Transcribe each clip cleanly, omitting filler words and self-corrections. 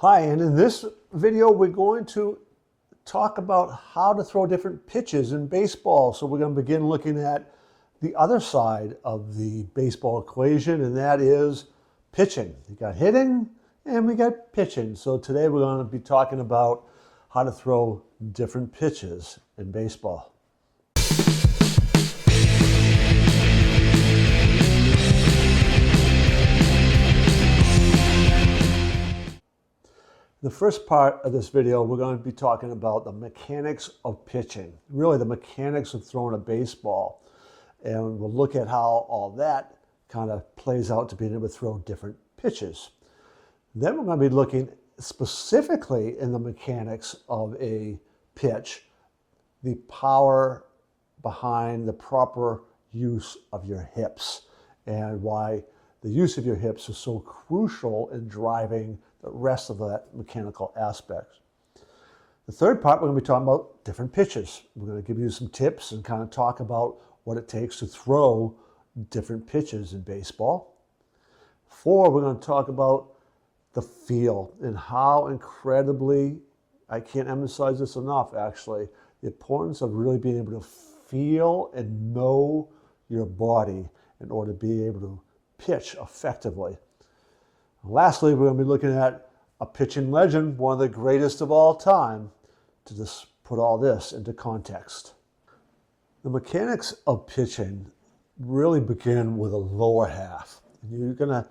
Hi, and in this video we're going to talk about how to throw different pitches in baseball. So we're going to begin looking at the other side of the baseball equation, and that is pitching. You got hitting and we got pitching. So today we're going to be talking about how to throw different pitches in baseball. The first part of this video, we're going to be talking about the mechanics of pitching, really the mechanics of throwing a baseball. And we'll look at how all that kind of plays out to being able to throw different pitches. Then we're going to be looking specifically in the mechanics of a pitch, the power behind the proper use of your hips and why the use of your hips is so crucial in driving the rest of that mechanical aspect. The third part, we're going to be talking about different pitches. We're going to give you some tips and kind of talk about what it takes to throw different pitches in baseball. 4, we're going to talk about the feel and how incredibly, I can't emphasize this enough actually, the importance of really being able to feel and know your body in order to be able to pitch effectively. And lastly, we're going to be looking at a pitching legend, one of the greatest of all time, to just put all this into context. The mechanics of pitching really begin with a lower half. And you're going to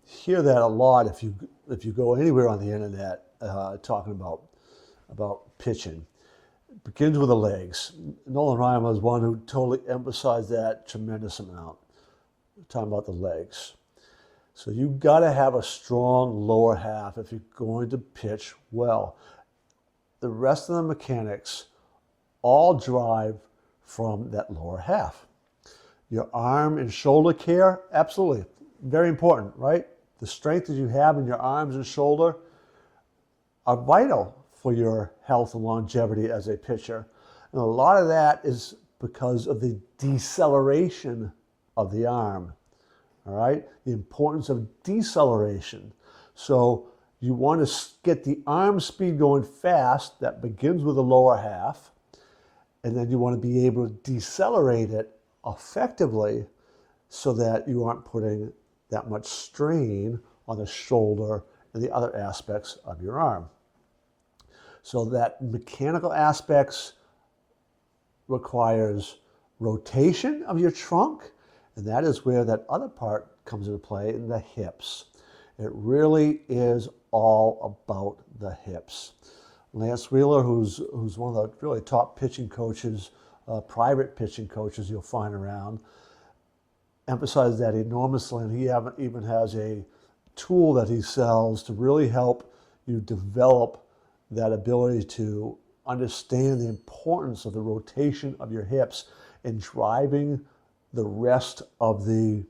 hear that a lot if you go anywhere on the internet talking about pitching. It begins with the legs. Nolan Ryan was one who totally emphasized that tremendous amount. We're talking about the legs. So you've got to have a strong lower half if you're going to pitch well. The rest of the mechanics all drive from that lower half. Your arm and shoulder care, absolutely, very important, right? The strength that you have in your arms and shoulder are vital for your health and longevity as a pitcher. And a lot of that is because of the deceleration of the arm. All right, the importance of deceleration. So you want to get the arm speed going fast. That begins with the lower half. And then you want to be able to decelerate it effectively so that you aren't putting that much strain on the shoulder and the other aspects of your arm. So that mechanical aspects requires rotation of your trunk. And that is where that other part comes into play in the hips. It really is all about the hips. Lance Wheeler, who's one of the really top pitching coaches, private pitching coaches you'll find around, emphasized that enormously, and he even has a tool that he sells to really help you develop that ability to understand the importance of the rotation of your hips in driving the rest of the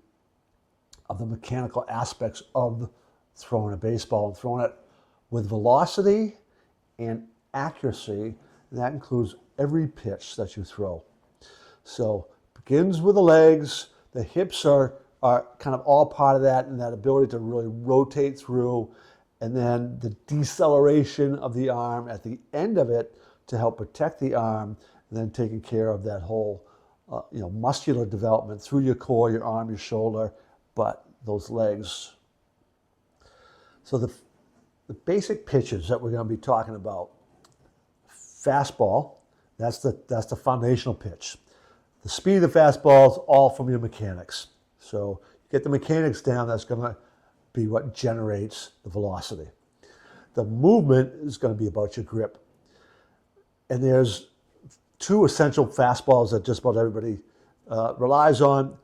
mechanical aspects of throwing a baseball and throwing it with velocity and accuracy. And that includes every pitch that you throw. So it begins with the legs. The hips are kind of all part of that, and that ability to really rotate through, and then the deceleration of the arm at the end of it to help protect the arm, and then taking care of that whole muscular development through your core, your arm, your shoulder, but those legs. So the basic pitches that we're going to be talking about: fastball, that's the foundational pitch. The speed of the fastball is all from your mechanics. So you get the mechanics down, that's going to be what generates the velocity. The movement is going to be about your grip. And there's 2 essential fastballs that just about everybody relies on.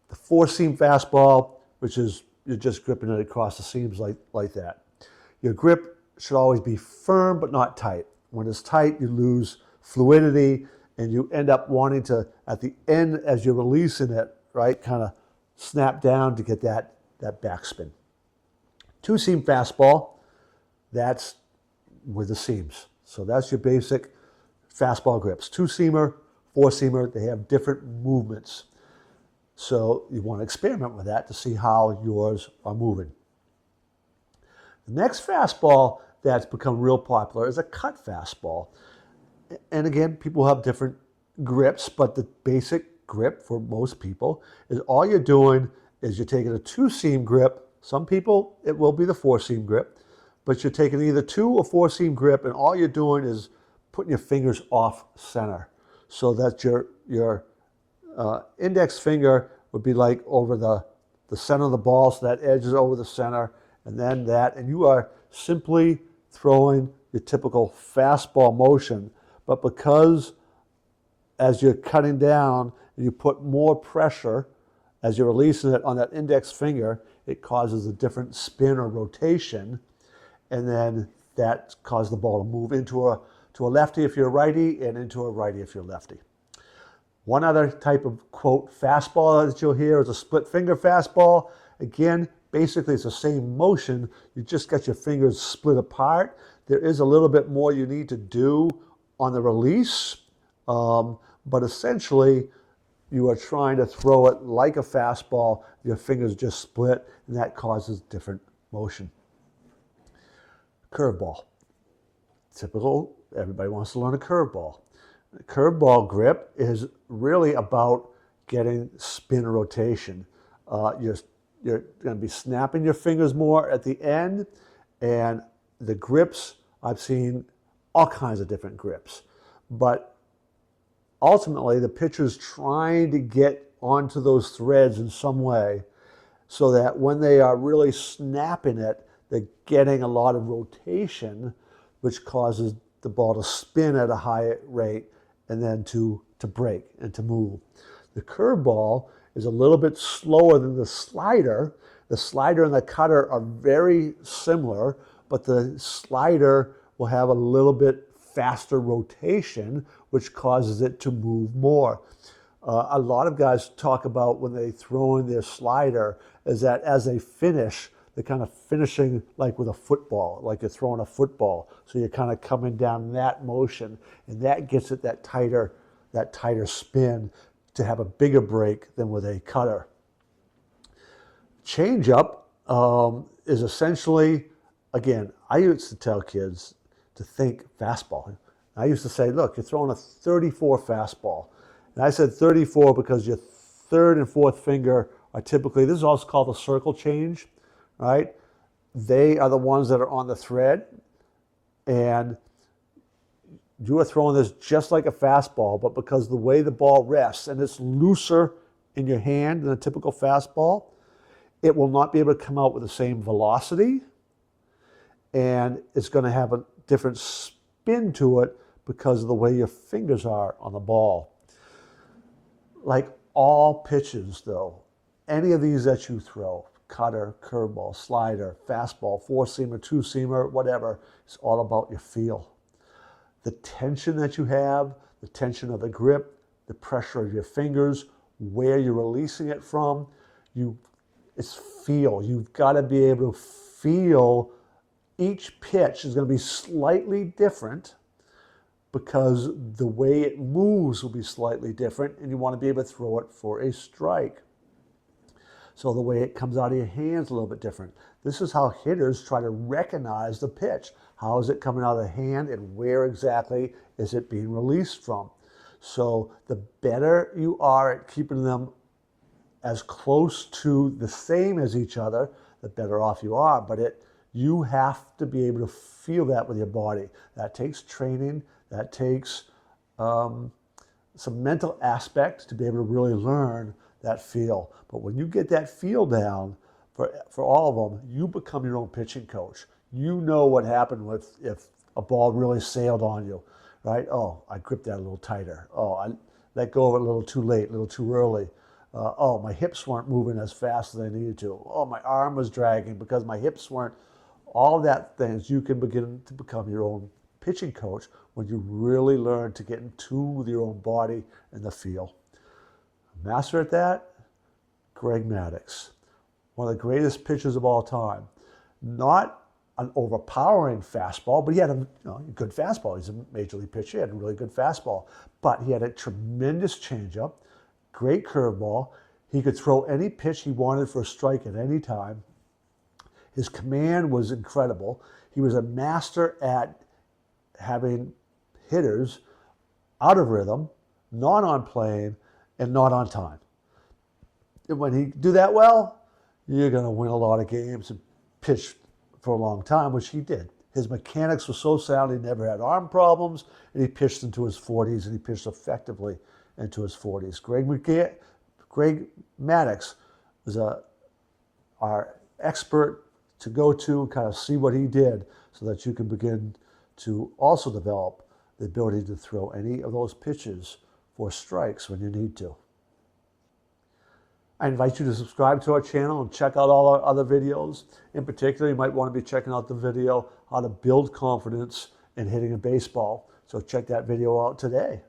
The 4-seam fastball, which is you're just gripping it across the seams like that. Your grip should always be firm but not tight. When it's tight, you lose fluidity, and you end up wanting to, at the end, as you're releasing it, right, kind of snap down to get that backspin. 2-seam fastball, that's with the seams. So that's your basic fastball grips. 2-seamer, 4-seamer, they have different movements. So you want to experiment with that to see how yours are moving. The next fastball that's become real popular is a cut fastball. And again, people have different grips, but the basic grip for most people is all you're doing is you're taking a two-seam grip. Some people, it will be the four-seam grip, but you're taking either two or four-seam grip, and all you're doing is putting your fingers off center so that your index finger would be like over the center of the ball, so that edge is over the center, and then that, and you are simply throwing your typical fastball motion. But because as you're cutting down, you put more pressure as you're releasing it on that index finger, it causes a different spin or rotation, and then that causes the ball to move into a lefty if you're a righty and into a righty if you're lefty. One other type of, quote, fastball that you'll hear is a split finger fastball. Again, basically it's the same motion, you just got your fingers split apart. There is a little bit more you need to do on the release, but essentially you are trying to throw it like a fastball, your fingers just split, and that causes different motion. Curveball. Typical, everybody wants to learn a curveball. The curveball grip is really about getting spin rotation. You're going to be snapping your fingers more at the end, and the grips, I've seen all kinds of different grips. But ultimately, the pitcher's trying to get onto those threads in some way so that when they are really snapping it, they're getting a lot of rotation, which causes the ball to spin at a high rate and then to break and to move. The curveball is a little bit slower than the slider. The slider and the cutter are very similar, but the slider will have a little bit faster rotation, which causes it to move more. A lot of guys talk about when they throw in their slider is that as they finish, they're kind of finishing like with a football, like you're throwing a football. So you're kind of coming down that motion, and that gets it that tighter spin to have a bigger break than with a cutter. Changeup is essentially, again, I used to tell kids to think fastball. I used to say, look, you're throwing a 34 fastball. And I said 34 because your third and fourth finger are typically, this is also called the circle change, right? They are the ones that are on the thread, and you are throwing this just like a fastball, but because the way the ball rests and it's looser in your hand than a typical fastball, it will not be able to come out with the same velocity, and it's going to have a different spin to it because of the way your fingers are on the ball. Like all pitches, though, any of these that you throw, cutter, curveball, slider, fastball, four-seamer, two-seamer, whatever, it's all about your feel. The tension that you have, the tension of the grip, the pressure of your fingers, where you're releasing it from, it's feel. You've got to be able to feel. Each pitch is going to be slightly different because the way it moves will be slightly different, and you want to be able to throw it for a strike. So the way it comes out of your hands is a little bit different. This is how hitters try to recognize the pitch. How is it coming out of the hand, and where exactly is it being released from? So the better you are at keeping them as close to the same as each other, the better off you are. But you have to be able to feel that with your body. That takes training. That takes some mental aspects to be able to really learn that feel. But when you get that feel down for all of them, you become your own pitching coach. You know what happened if a ball really sailed on you, right? Oh, I gripped that a little tighter. Oh, I let go of it a little too late, a little too early. Oh, my hips weren't moving as fast as they needed to. Oh, my arm was dragging because my hips weren't. All that things, you can begin to become your own pitching coach when you really learn to get in tune with your own body and the feel. Master at that, Greg Maddux, one of the greatest pitchers of all time. Not an overpowering fastball, but he had a good fastball. He's a major league pitcher. He had a really good fastball, but he had a tremendous changeup, great curveball. He could throw any pitch he wanted for a strike at any time. His command was incredible. He was a master at having hitters out of rhythm, not on plane, and not on time. And when he do that well, you're going to win a lot of games and pitch for a long time, which he did. His mechanics were so sound, he never had arm problems, and he pitched into his 40s, and he pitched effectively into his 40s. Greg Maddux was our expert to go to and kind of see what he did so that you can begin to also develop the ability to throw any of those pitches for strikes when you need to. I invite you to subscribe to our channel and check out all our other videos. In particular, you might want to be checking out the video, how to build confidence in hitting a baseball. So check that video out today.